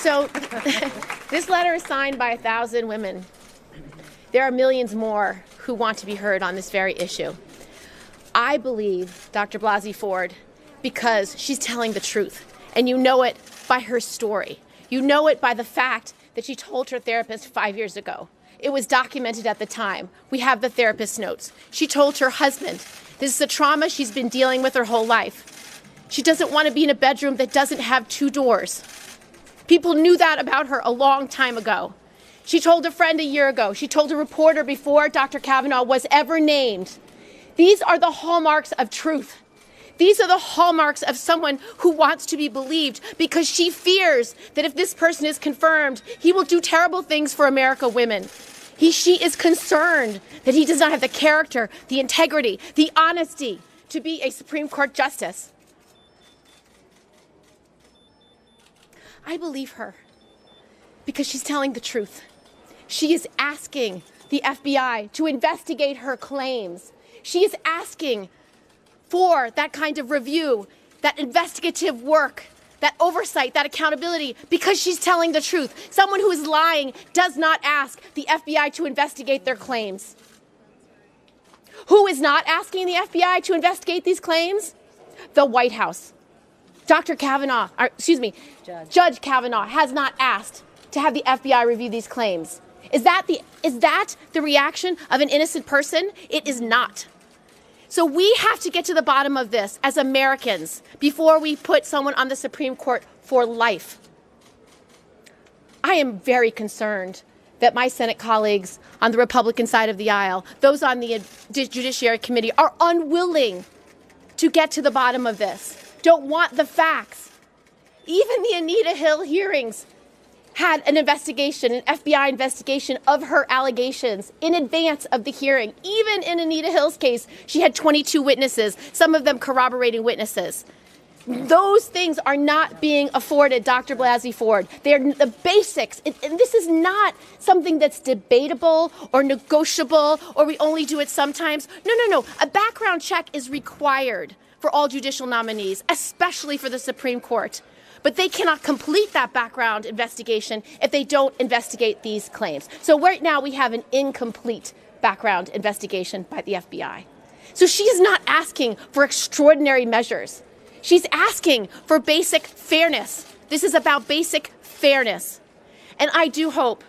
So this letter is signed by 1,000 women. There are millions more who want to be heard on this very issue. I believe Dr. Blasey Ford because she's telling the truth. And you know it by her story. You know it by the fact that she told her therapist 5 years ago. It was documented at the time. We have the therapist's notes. She told her husband, this is a trauma she's been dealing with her whole life. She doesn't want to be in a bedroom that doesn't have 2 doors. People knew that about her a long time ago. She told a friend a year ago. She told a reporter before Dr. Kavanaugh was ever named. These are the hallmarks of truth. These are the hallmarks of someone who wants to be believed because she fears that if this person is confirmed, he will do terrible things for American women. She is concerned that he does not have the character, the integrity, the honesty to be a Supreme Court justice. I believe her because she's telling the truth. She is asking the FBI to investigate her claims. She is asking for that kind of review, that investigative work, that oversight, that accountability, because she's telling the truth. Someone who is lying does not ask the FBI to investigate their claims. Who is not asking the FBI to investigate these claims? The White House. Judge Kavanaugh has not asked to have the FBI review these claims. Is that the reaction of an innocent person? It is not. So we have to get to the bottom of this as Americans before we put someone on the Supreme Court for life. I am very concerned that my Senate colleagues on the Republican side of the aisle, those on the Judiciary Committee, are unwilling to get to the bottom of this, don't want the facts. Even the Anita Hill hearings had an investigation, an FBI investigation of her allegations in advance of the hearing. Even in Anita Hill's case, she had 22 witnesses, some of them corroborating witnesses. Those things are not being afforded Dr. Blasey Ford. They're the basics. And this is not something that's debatable or negotiable or we only do it sometimes. No. A background check is required for all judicial nominees, especially for the Supreme Court. But they cannot complete that background investigation if they don't investigate these claims. So right now we have an incomplete background investigation by the FBI. So she is not asking for extraordinary measures. She's asking for basic fairness. This is about basic fairness. And I do hope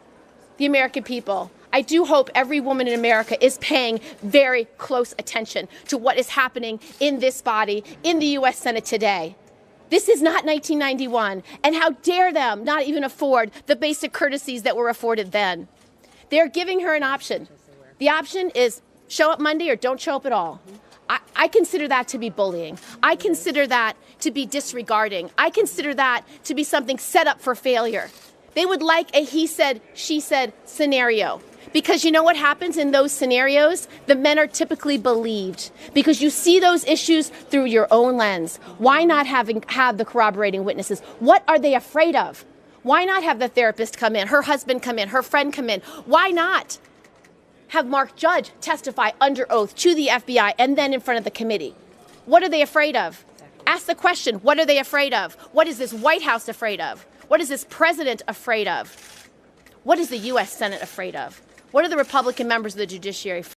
the American people, I do hope every woman in America is paying very close attention to what is happening in this body, in the U.S. Senate today. This is not 1991, and how dare them not even afford the basic courtesies that were afforded then. They're giving her an option. The option is show up Monday or don't show up at all. I consider that to be bullying. I consider that to be disregarding. I consider that to be something set up for failure. They would like a he said, she said scenario. Because you know what happens in those scenarios? The men are typically believed because you see those issues through your own lens. Why not have the corroborating witnesses? What are they afraid of? Why not have the therapist come in, her husband come in, her friend come in? Why not have Mark Judge testify under oath to the FBI and then in front of the committee? What are they afraid of? Ask the question, what are they afraid of? What is this White House afraid of? What is this president afraid of? What is the U.S. Senate afraid of? What are the Republican members of the judiciary afraid of?